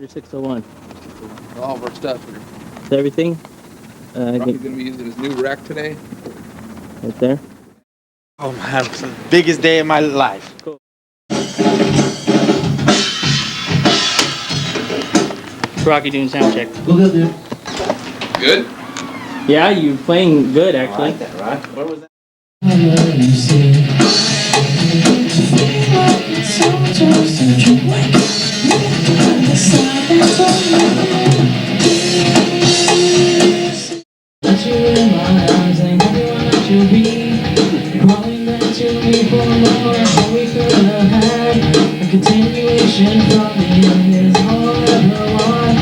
Roger 601. All of our stuff here. Is everything? He's going to be using his new rack today. Right there. Oh man, it's the biggest day of my life. Cool. Rocky doing sound check. Good, dude. Good? Yeah, you playing good actually. I like that, right? What was that? Continuation from the end is all I ever want.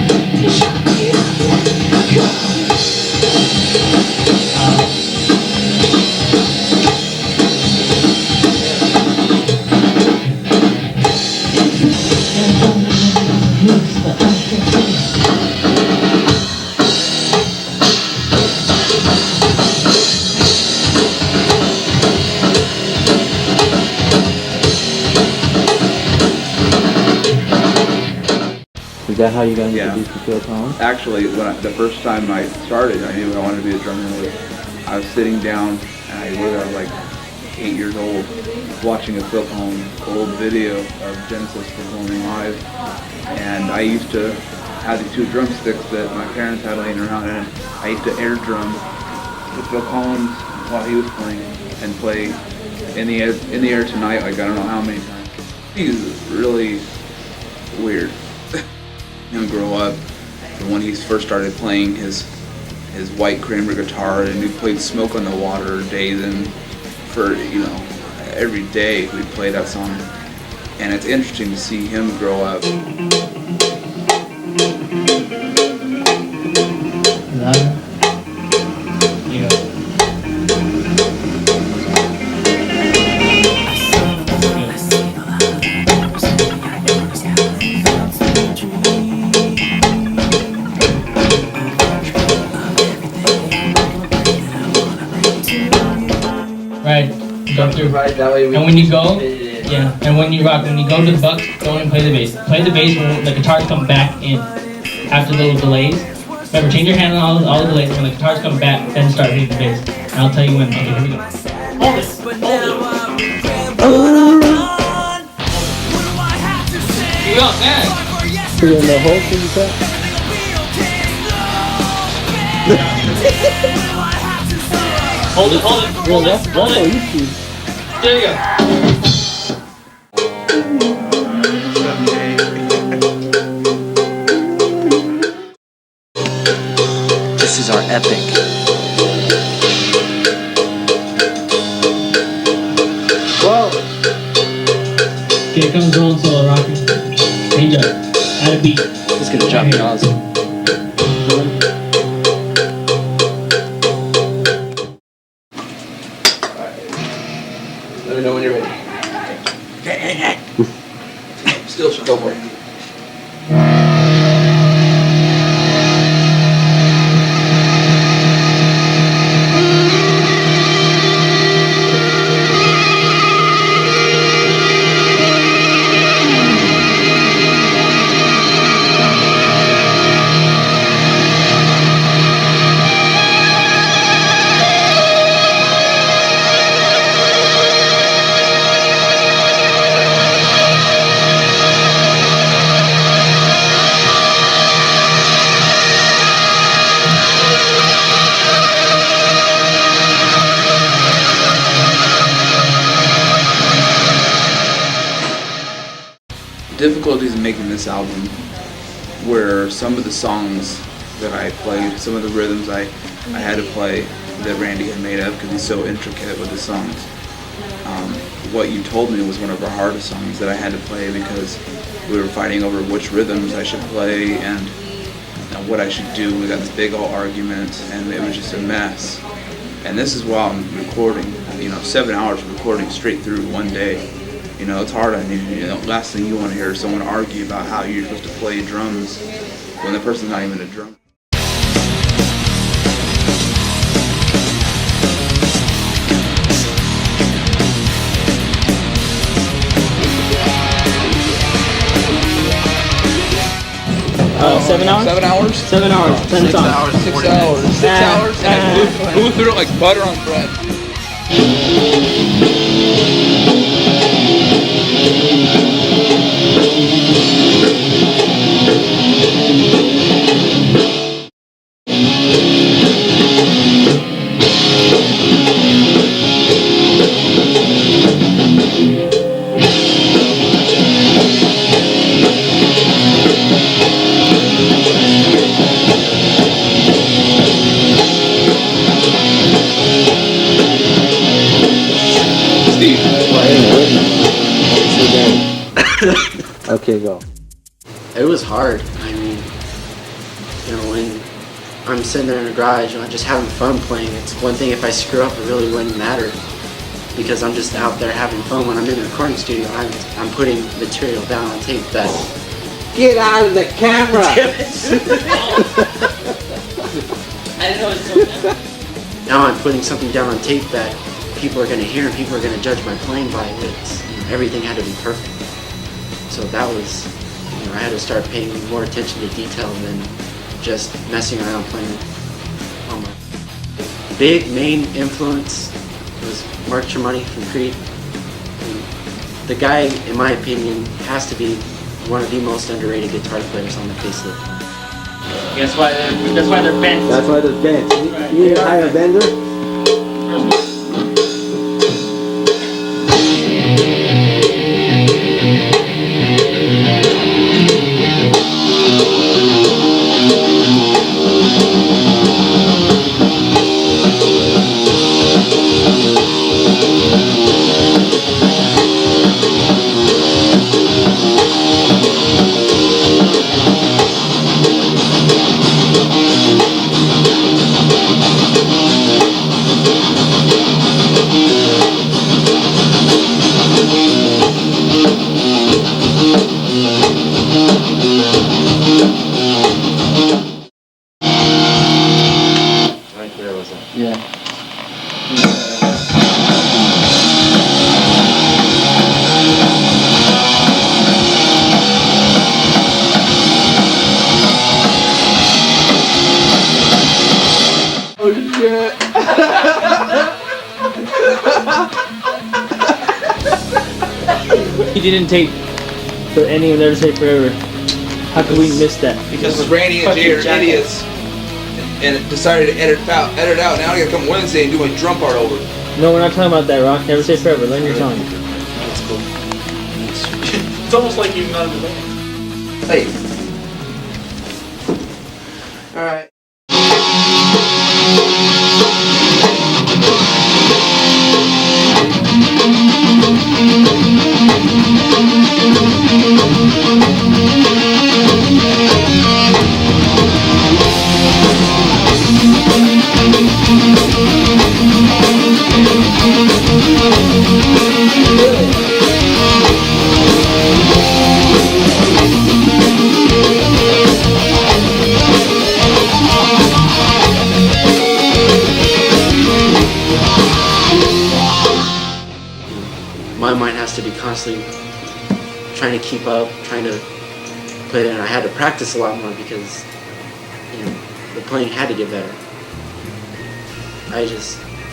Is that how you got Yeah. introduced to Phil Collins? Actually, the first time I started, I knew I wanted to be a drummer. I was sitting down, and I was like 8 years old, watching a Phil Collins old video of Genesis performing live. And I used to have these 2 drumsticks that my parents had laying around, and I used to air drum with Phil Collins while he was playing, and play in the air tonight, like I don't know how many times. He's really weird. Him grow up, and when he first started playing his white Kramer guitar, and we played Smoke on the Water days, and for every day we'd play that song, and it's interesting to see him grow up. Right, go through. Right, that way we And when you go, yeah, and when you go to the bucks, go in and play the bass. Play the bass when the guitars come back in after those delays. Remember, change your hand on all the delays. When the guitars come back, then start hitting the bass. And I'll tell you when. Okay, here we go. Hold it. Keep going, man. You're in the whole thing you said? Hold it. Well, that's on YouTube. There you go. This is our epic. Whoa! Okay, here comes rolling solo, Rocky. Change up. Add a beat. It's gonna drop me awesome. Let me know when you're ready. Still should go for it. Difficulties in making this album were some of the songs that I played, some of the rhythms I had to play that Randy had made up because he's so intricate with his songs. What You Told Me was one of our hardest songs that I had to play because we were fighting over which rhythms I should play and what I should do. We got this big old argument and it was just a mess. And this is while I'm recording, 7 hours of recording straight through one day. It's hard on you. Last thing you want to hear is someone argue about how you're supposed to play drums when the person's not even a drummer. 7 hours? 7 hours? 7 hours. 10 6 songs. hours. 6 hours. 6 hours. And I blew through it like butter on bread. Okay, go. It was hard. I mean, you know, when I'm sitting there in the garage and I'm just having fun playing, it's one thing if I screw up, it really wouldn't matter because I'm just out there having fun. When I'm in the recording studio, I'm putting material down on tape that... Get out of the camera! I didn't know it was so bad. Now I'm putting something down on tape that people are going to hear and people are going to judge my playing by. It's, you know, everything had to be perfect. So that was, you know, I had to start paying more attention to detail than just messing around playing on my... Big main influence was Mark Tremonti from Creed. And the guy, in my opinion, has to be one of the most underrated guitar players on the face of the planet. That's why they're bent. That's why they're bent. You need to hire a vendor? Right there was it. Yeah. Oh shit. He didn't tape for any of Never Say Forever. How could we miss that? Because Randy and Jay are idiots and decided to edit out. Now I gotta come Wednesday and do my drum part over. No, we're not talking about that, Rock. Never Say Forever. Learn your song. That's cool. It's almost like you've not in the band. Hey. Alright. My mind has to be constantly trying to keep up, trying to play it, and I had to practice a lot more because, you know, the playing had to get better.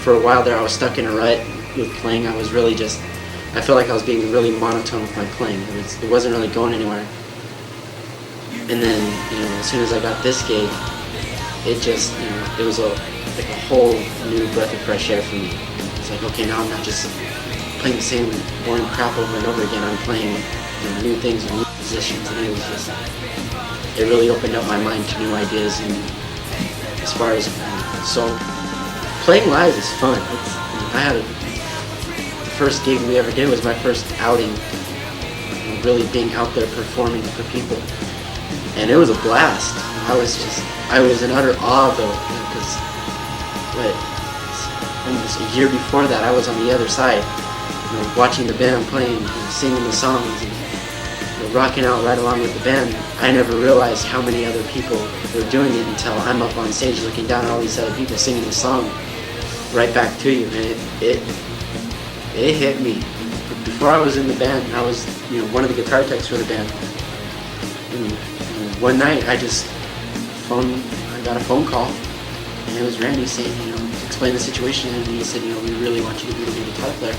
For a while there, I was stuck in a rut with playing. I was really I felt like I was being really monotone with my playing. It wasn't really going anywhere. And then, you know, as soon as I got this gig, it just, you know, it was like a whole new breath of fresh air for me. It's like, okay, now I'm not just playing the same boring crap over and over again. I'm playing, you know, new things with new musicians, and it really opened up my mind to new ideas. And as far as so playing live is fun. The first gig we ever did was my first outing, you know, really being out there performing for people, and it was a blast. I was in utter awe though, because almost a year before that I was on the other side, you know, watching the band playing, you know, singing the songs, and, you know, rocking out right along with the band. I never realized how many other people were doing it until I'm up on stage looking down at all these other people singing the song right back to you, and it hit me. Before I was in the band, I was, you know, one of the guitar techs for the band. And one night I just got a phone call, and it was Randy saying, explain the situation, and he said, we really want you to be the guitar player.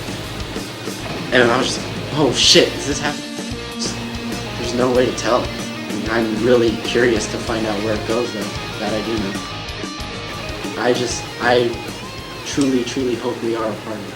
And I was just like, oh shit, is this happening? There's no way to tell. I'm really curious to find out where it goes, though. That I do know. I truly, truly hope we are a part of it.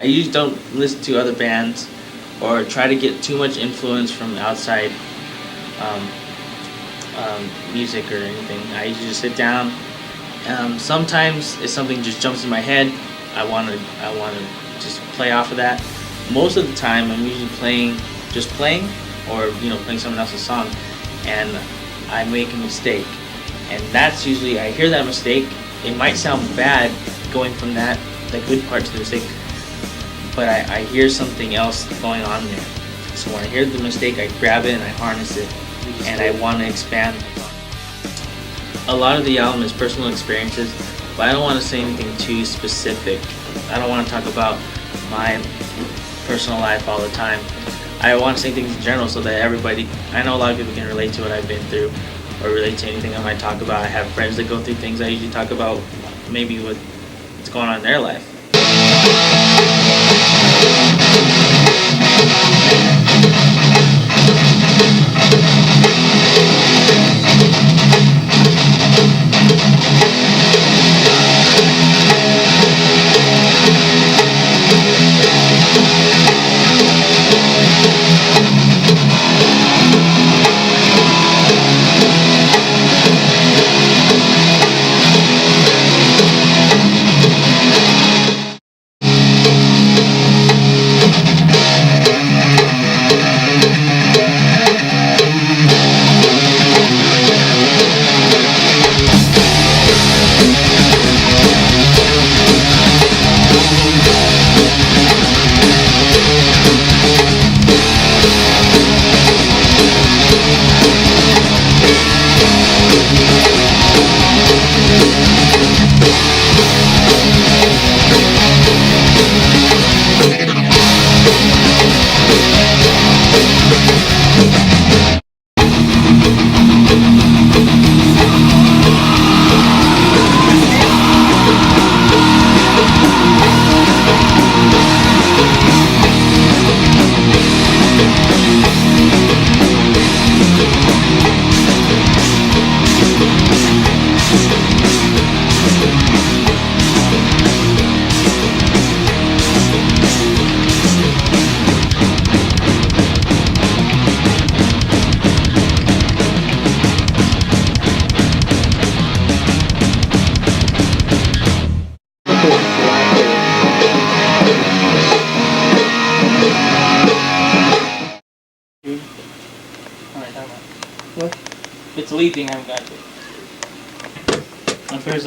I usually don't listen to other bands or try to get too much influence from outside music or anything. I usually just sit down. Sometimes if something just jumps in my head, I want to just play off of that. Most of the time, I'm usually playing or playing someone else's song, and I make a mistake. And that's usually, I hear that mistake. It might sound bad going from the good part to the mistake, but I hear something else going on there. So when I hear the mistake, I grab it and I harness it, and I want to expand. A lot of the album is personal experiences, but I don't want to say anything too specific. I don't want to talk about my personal life all the time. I want to say things in general so that everybody, I know a lot of people can relate to what I've been through or relate to anything I might talk about. I have friends that go through things. I usually talk about maybe what's going on in their life. What? It's the lead thing I haven't got to. My first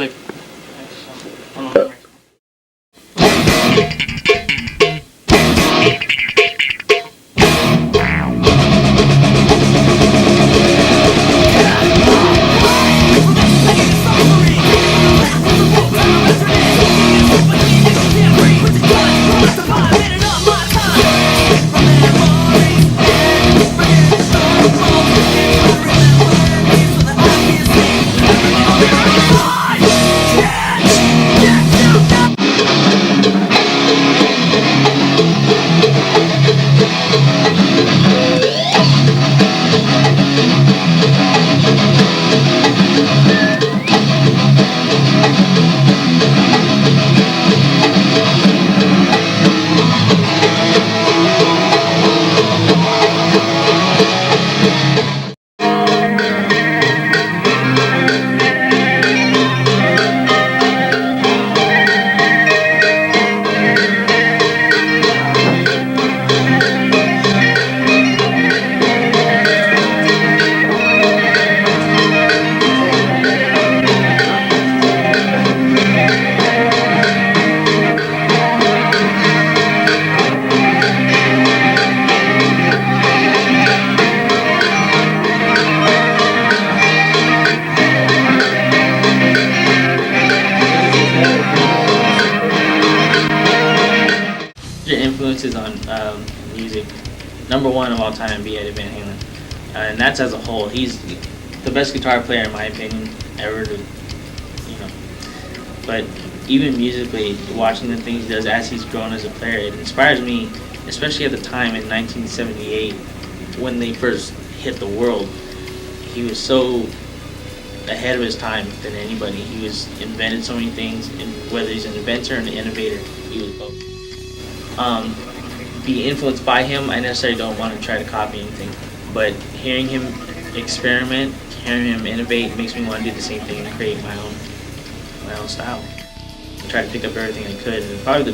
Your influences on music, number one of all time, be Eddie Van Halen, and that's as a whole. He's the best guitar player in my opinion ever to, you know. But even musically, watching the things he does as he's grown as a player, it inspires me, especially at the time in 1978 when they first hit the world. He was so ahead of his time than anybody. He was invented so many things, and whether he's an inventor or an innovator, he was both. Be influenced by him, I necessarily don't want to try to copy anything, but hearing him experiment, hearing him innovate makes me want to do the same thing and create my own style. I try to pick up everything I could, and probably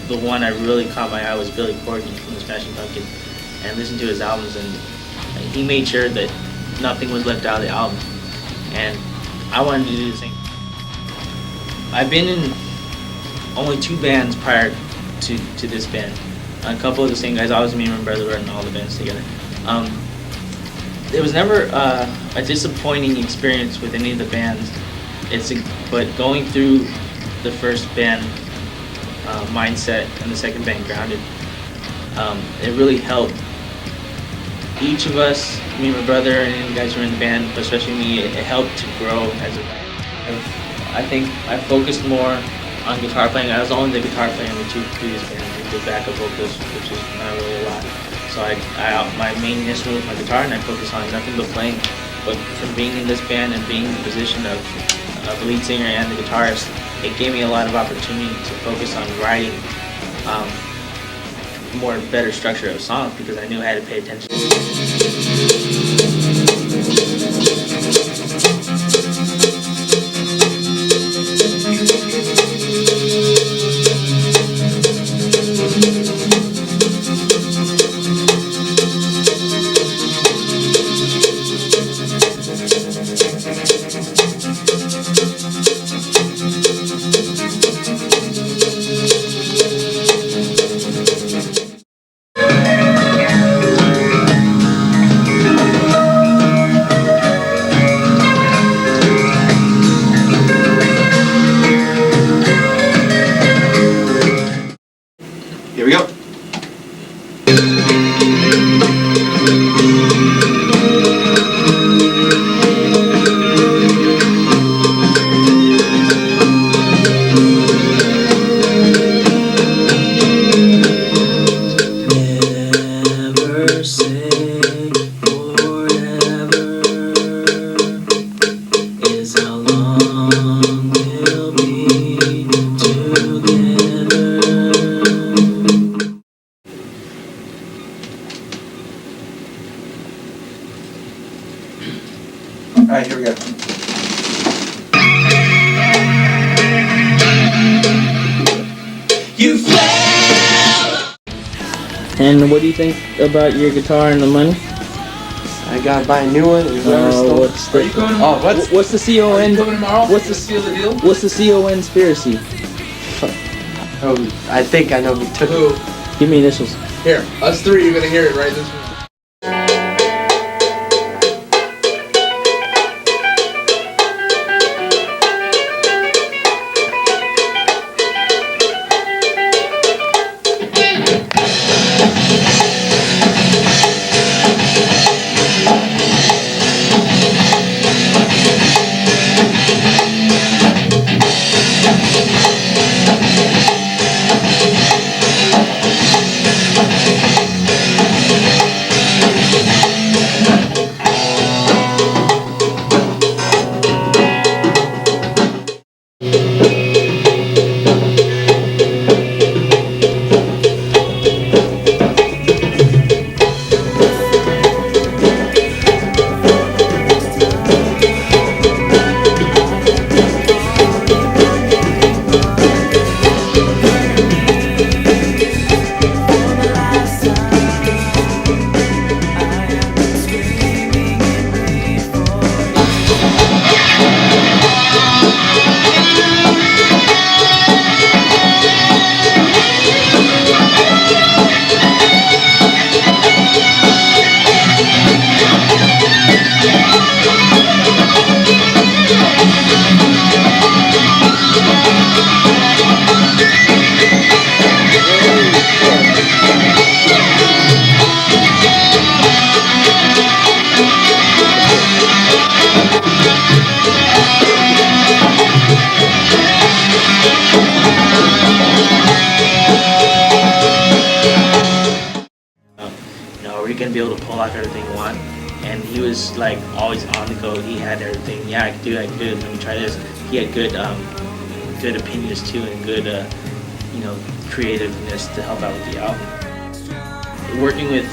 the one I really caught my eye was Billy Corgan from the Smashing Pumpkins, and listened to his albums, and he made sure that nothing was left out of the album, and I wanted to do the same. I've been in only 2 bands prior to this band. A couple of the same guys, always me and my brother were in all the bands together. It was never a disappointing experience with any of the bands. But going through the first band, Mindset, and the second band, Grounded, it really helped each of us, me and my brother and the guys who were in the band, but especially me, it helped to grow as a band. I think I focused more on guitar playing. I was only the guitar player in the 2 previous bands, the backup vocals, which is not really a lot. So my main instrument was my guitar, and I focused on nothing but playing. But from being in this band and being in the position of the lead singer and the guitarist, it gave me a lot of opportunity to focus on writing better structure of songs, because I knew I had to pay attention. Here we go. Never say forever is how long we'll be together. All right, here we go. You fell. And what do you think about your guitar and the money? I gotta buy a new one. What's the what's the CON? What's the seal the deal? What's the CON conspiracy? I think I know who took it. Give me initials. Here, us 3, you're gonna hear it right this minute. You know, are we gonna be able to pull off everything we want? And he was like always on the go. He had everything. Yeah, I can do it. I can do it. Let me try this. He had good, good opinions too, and good, you know, creativeness to help out with the album. Working with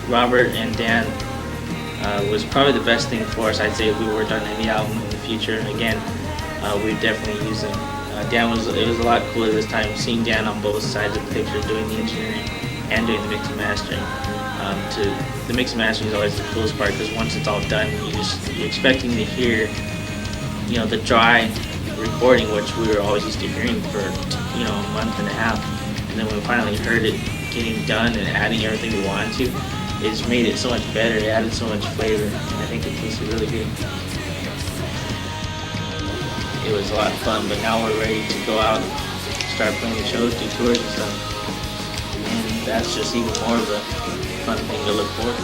Robert and Dan was probably the best thing for us. I'd say if we worked on any album in the future, again, we'd definitely use them. Dan was, it was a lot cooler this time, seeing Dan on both sides of the picture, doing the engineering and doing the mixing and mastering. The mixing and mastering is always the coolest part, because once it's all done, you're expecting to hear, you know, the dry recording, which we were always used to hearing for, you know, a month and a half. And then when we finally heard it getting done and adding everything we wanted to, it just made it so much better. It added so much flavor, and I think it tasted really good. It was a lot of fun, but now we're ready to go out and start playing the shows, do tours and stuff. And that's just even more of a fun thing to look forward to.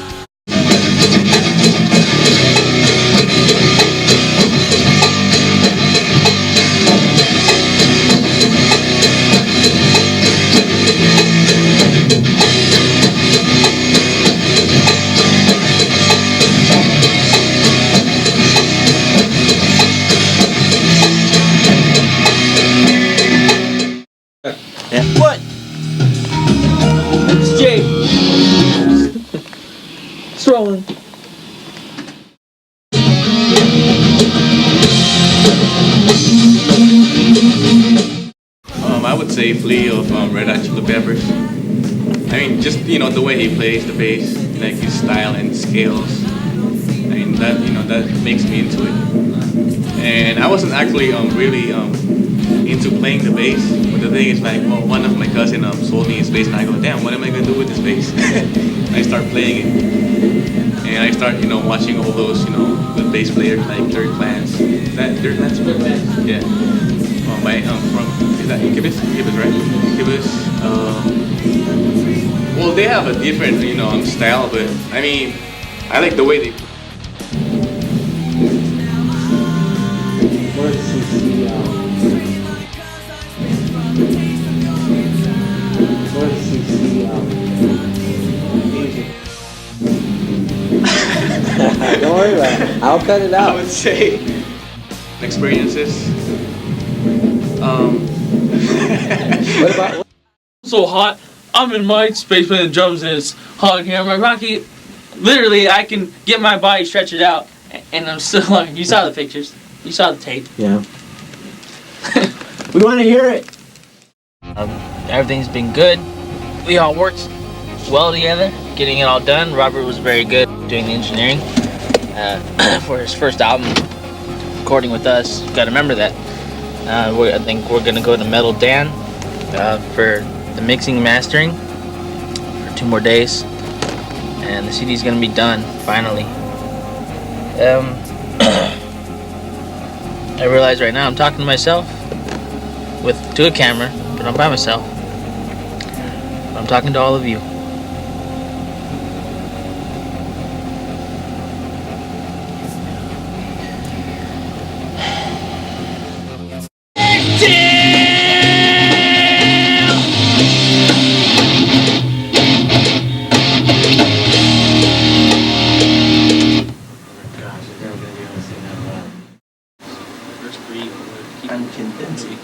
What? It's Jake. It's rolling. I would say Flea of Red Hot Chili Peppers. I mean, just, you know, the way he plays the bass, like his style and scales. I mean, that, you know, that makes me into it. And I wasn't actually really into playing the bass, but the thing is, like, well, one of my cousin sold me his bass, and I go, damn, what am I gonna do with this bass? I start playing it, and I start, you know, watching all those, you know, good bass players like Third Clans. Third Clans? Yeah. From, is that Incubus? Incubus, right? Incubus. Well, they have a different, you know, style, but I mean, I like the way they. Where's CC? Where's CC? Music. Don't worry about it. I'll cut it I out. would say experiences. What about? So hot. I'm in my space playing the drums, and it's hot in here. I'm like, Rocky, literally, I can get my body stretch it out, and I'm still like, you saw the pictures. You saw the tape. Yeah. We want to hear it. Everything's been good. We all worked well together, getting it all done. Robert was very good doing the engineering for his first album, recording with us. Got to remember that. I think we're gonna go to Metal Dan for the mixing and mastering for 2 more days, and the CD's gonna be done finally. I realize right now I'm talking to myself to a camera, but I'm by myself. I'm talking to all of you. I'm condensing.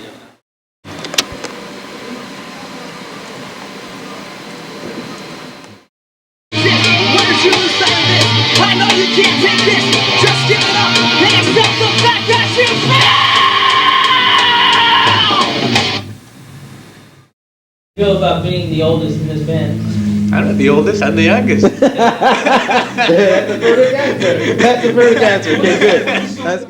I know you can't take this. Just give it up and accept the fact that you failed. Feel about being the oldest in this band? I'm not the oldest, I'm the youngest. That's a perfect answer. That's a perfect answer. Okay, good. That's good.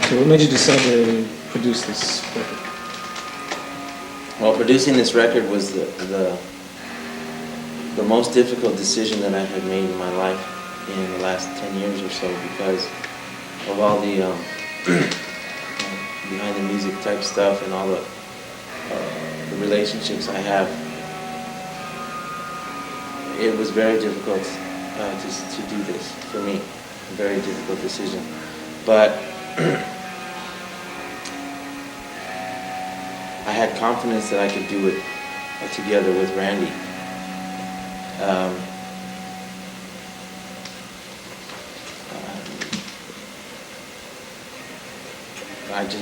So what made you decide to produce this record? Well, producing this record was the most difficult decision that I had made in my life in the last 10 years or so, because of all the behind the music type stuff and all the relationships I have. It was very difficult to do this for me, a very difficult decision. But I had confidence that I could do it together with Randy.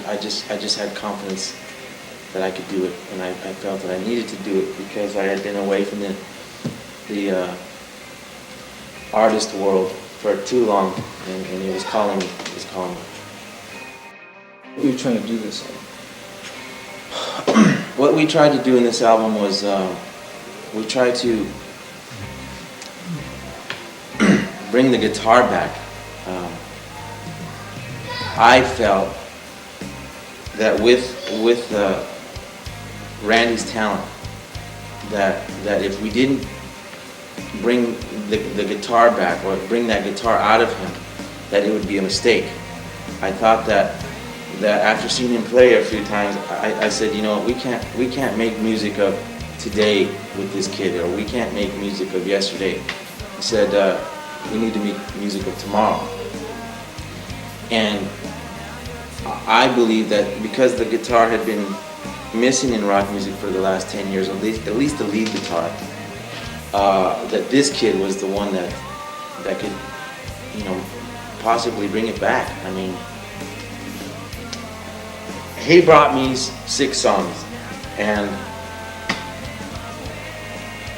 I just had confidence that I could do it, and I felt that I needed to do it because I had been away from the artist world for too long, and he was calling me. He was calling me. What were you trying to do this album? What we tried to do in this album was we tried to bring the guitar back. I felt that with Randy's talent, that if we didn't bring the guitar back or bring that guitar out of him, that it would be a mistake. I thought that after seeing him play a few times, I said, you know, we can't make music of today with this kid, or we can't make music of yesterday. I said, we need to make music of tomorrow. And I believe that because the guitar had been missing in rock music for the last 10 years, at least the lead guitar, that this kid was the one that could, you know, possibly bring it back. I mean, he brought me 6 songs, and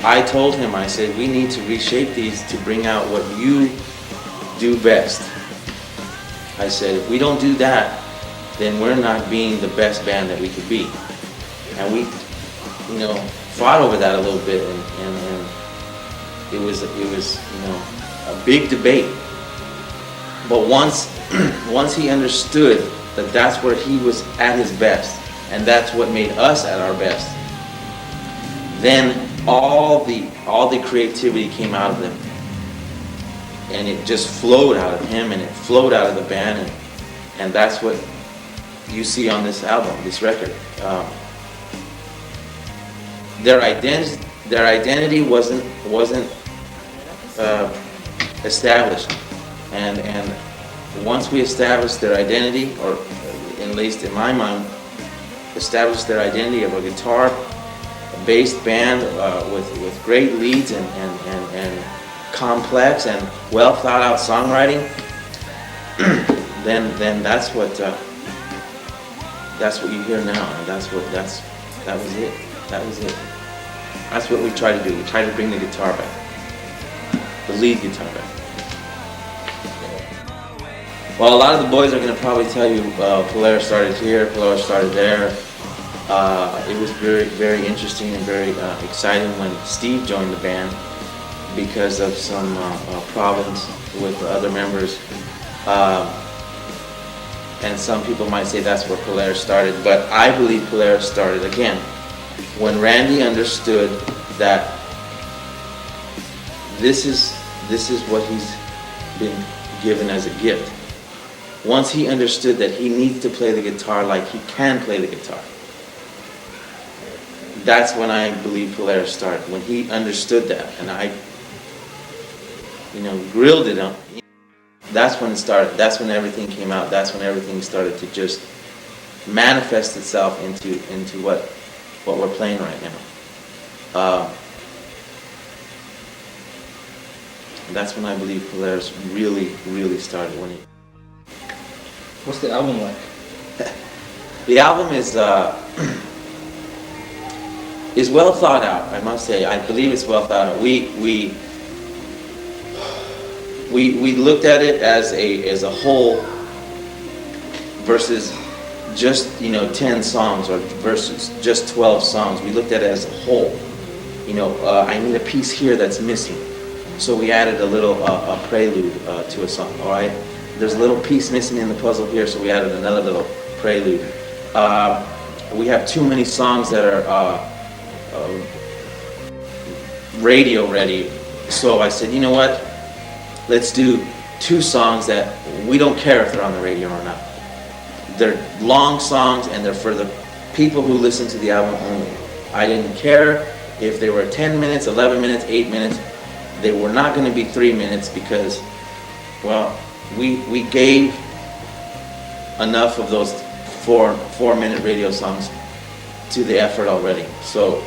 I told him, I said, we need to reshape these to bring out what you do best. I said, if we don't do that, then we're not being the best band that we could be. And we, you know, fought over that a little bit, and it was you know, a big debate. But once he understood that that's where he was at his best, and that's what made us at our best, then all the creativity came out of them, and it just flowed out of him, and it flowed out of the band, and that's what you see on this album, this record. Their identity wasn't established, and once we established their identity, or at least in my mind, established their identity of a guitar-based band with great leads and complex and well thought out songwriting, then that's what you hear now, and that was it. That was it. That's what we tried to do. We tried to bring the guitar back, the lead guitar back. Well, a lot of the boys are going to probably tell you Polaris started here, Polaris started there. It was very, very interesting and very exciting when Steve joined the band because of some problems with the other members. And some people might say that's where Polaris started, but I believe Polaris started again when Randy understood that this is what he's been given as a gift. Once he understood that he needs to play the guitar like he can play the guitar, that's when I believe Polaris started. When he understood that, and I, you know, grilled it on. That's when it started. That's when everything came out. That's when everything started to just manifest itself into what we're playing right now. That's when I believe Polaris really, really started. What's the album like? The album is well thought out, I must say. I believe it's well thought out. We looked at it as a whole versus just, you know, 10 songs or versus just 12 songs. We looked at it as a whole. You know, I need a piece here that's missing, so we added a little a prelude to a song. All right, there's a little piece missing in the puzzle here, so we added another little prelude. We have too many songs that are radio ready, so I said, you know what, let's do 2 songs that we don't care if they're on the radio or not. They're long songs and they're for the people who listen to the album only. I didn't care if they were 10 minutes, 11 minutes, 8 minutes. They were not going to be 3 minutes because, well, we gave enough of those 4-minute radio songs to the effort already. So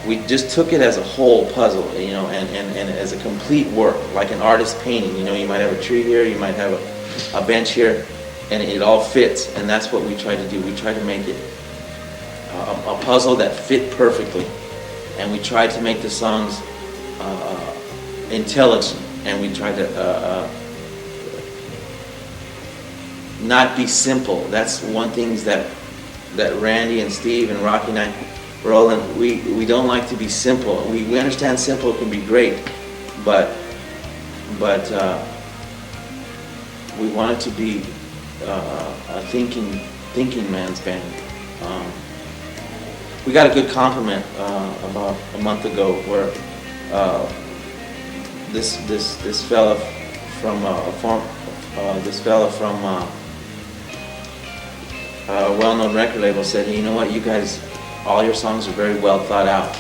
we just took it as a whole puzzle, you know, and as a complete work, like an artist painting. You know, you might have a tree here, you might have a bench here, and it all fits, and that's what we try to do. We try to make it a puzzle that fit perfectly, and we try to make the songs intelligent, and we try to not be simple. That's one thing that Randy and Steve and Rocky and I, Roland, we don't like to be simple. We understand simple can be great, but we want it to be a thinking man's band. We got a good compliment about a month ago where this fella from a well-known record label said, hey, you know what, you guys, all your songs are very well thought out.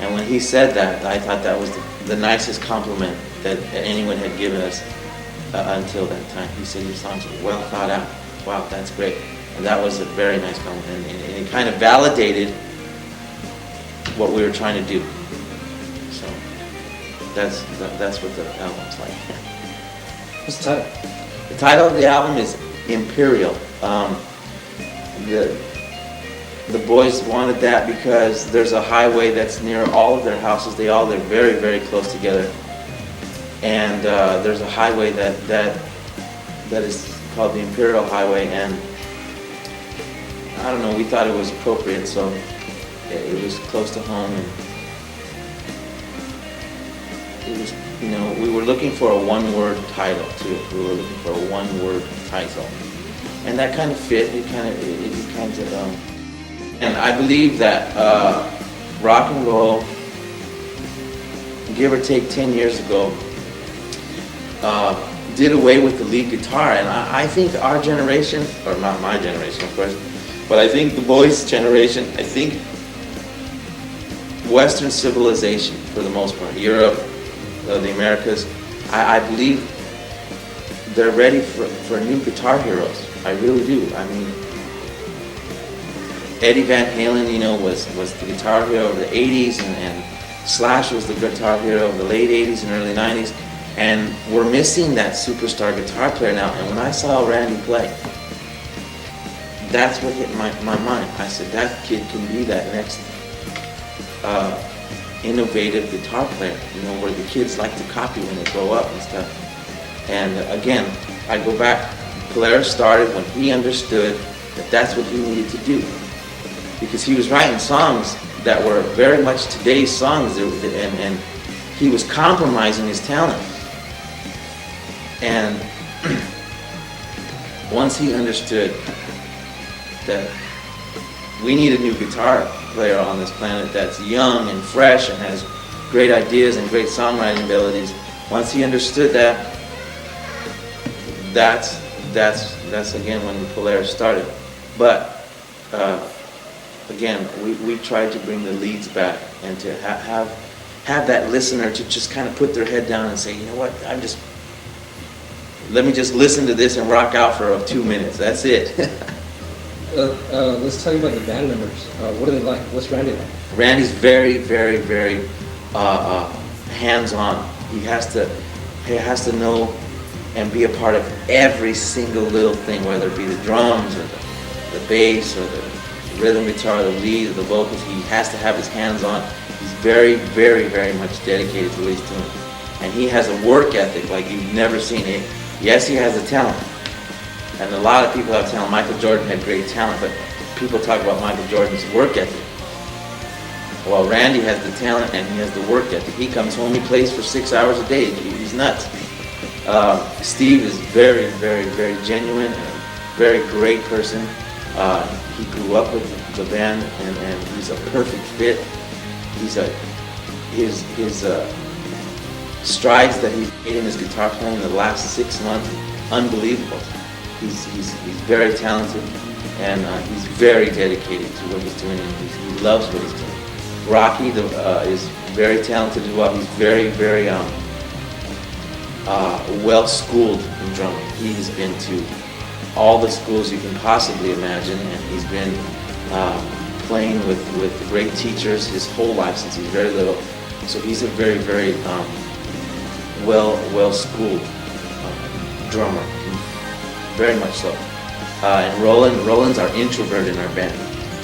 And when he said that, I thought that was the nicest compliment that anyone had given us until that time. He said, your songs are well thought out. Wow, that's great. And that was a very nice compliment. And it kind of validated what we were trying to do. So that's what the album's like. What's the title? The title of the album is Imperial. The boys wanted that because there's a highway that's near all of their houses. They're very, very close together. And there's a highway that is called the Imperial Highway, and I don't know, we thought it was appropriate, so it was close to home, and it was, you know, we were looking for a one-word title too. We were looking for a one-word title, and that kind of fit. And I believe that rock and roll, give or take 10 years ago, did away with the lead guitar, and I think our generation, or not my generation of course, but I think the boys' generation, I think Western civilization for the most part, Europe, the Americas, I believe they're ready for new guitar heroes. I really do. I mean, Eddie Van Halen, you know, was the guitar hero of the 80s, and Slash was the guitar hero of the late 80s and early 90s. And we're missing that superstar guitar player now. And when I saw Randy play, that's what hit my mind. I said, that kid can be that next innovative guitar player, you know, where the kids like to copy when they grow up and stuff. And again, I go back, Polaris started when he understood that that's what he needed to do. Because he was writing songs that were very much today's songs, and he was compromising his talent. And once he understood that we need a new guitar player on this planet that's young and fresh and has great ideas and great songwriting abilities, once he understood that, that's again when the Polaris started. But again, we tried to bring the leads back and to have that listener to just kind of put their head down and say, you know what, let me just listen to this and rock out for 2 minutes. That's it. Let's talk about the band members. What are they like? What's Randy like? Randy's very, very, very hands-on. He has to know and be a part of every single little thing, whether it be the drums or the bass or the rhythm guitar, the lead, or the vocals. He has to have his hands on. He's very, very, very much dedicated to what he's doing. And he has a work ethic like you've never seen it. Yes, he has the talent. And a lot of people have talent. Michael Jordan had great talent, but people talk about Michael Jordan's work ethic. Well, Randy has the talent and he has the work ethic. He comes home, he plays for 6 hours a day. He's nuts. Steve is very, very, very genuine and a very great person. He grew up with the band, and he's a perfect fit. His strides that he's made in his guitar playing the last 6 months, unbelievable. He's very talented, and he's very dedicated to what he's doing, and he loves what he's doing. Rocky is very talented as well. He's very, very well-schooled in drumming. He's been to all the schools you can possibly imagine, and he's been playing with great teachers his whole life since he's very little. So he's a very, very well-schooled drummer, very much so. And Roland's our introvert in our band.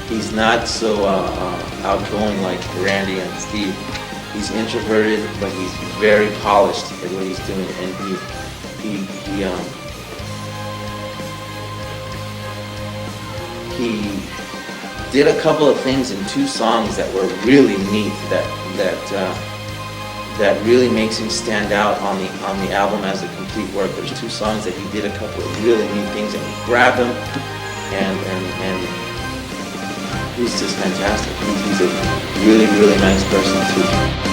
He's not so outgoing like Randy and Steve. He's introverted, but he's very polished at what he's doing, and he did a couple of things in 2 songs that were really neat, that really makes him stand out on the album as a complete work. There's 2 songs that he did a couple of really neat things, and we grabbed him, and he's just fantastic. He's a really, really nice person too.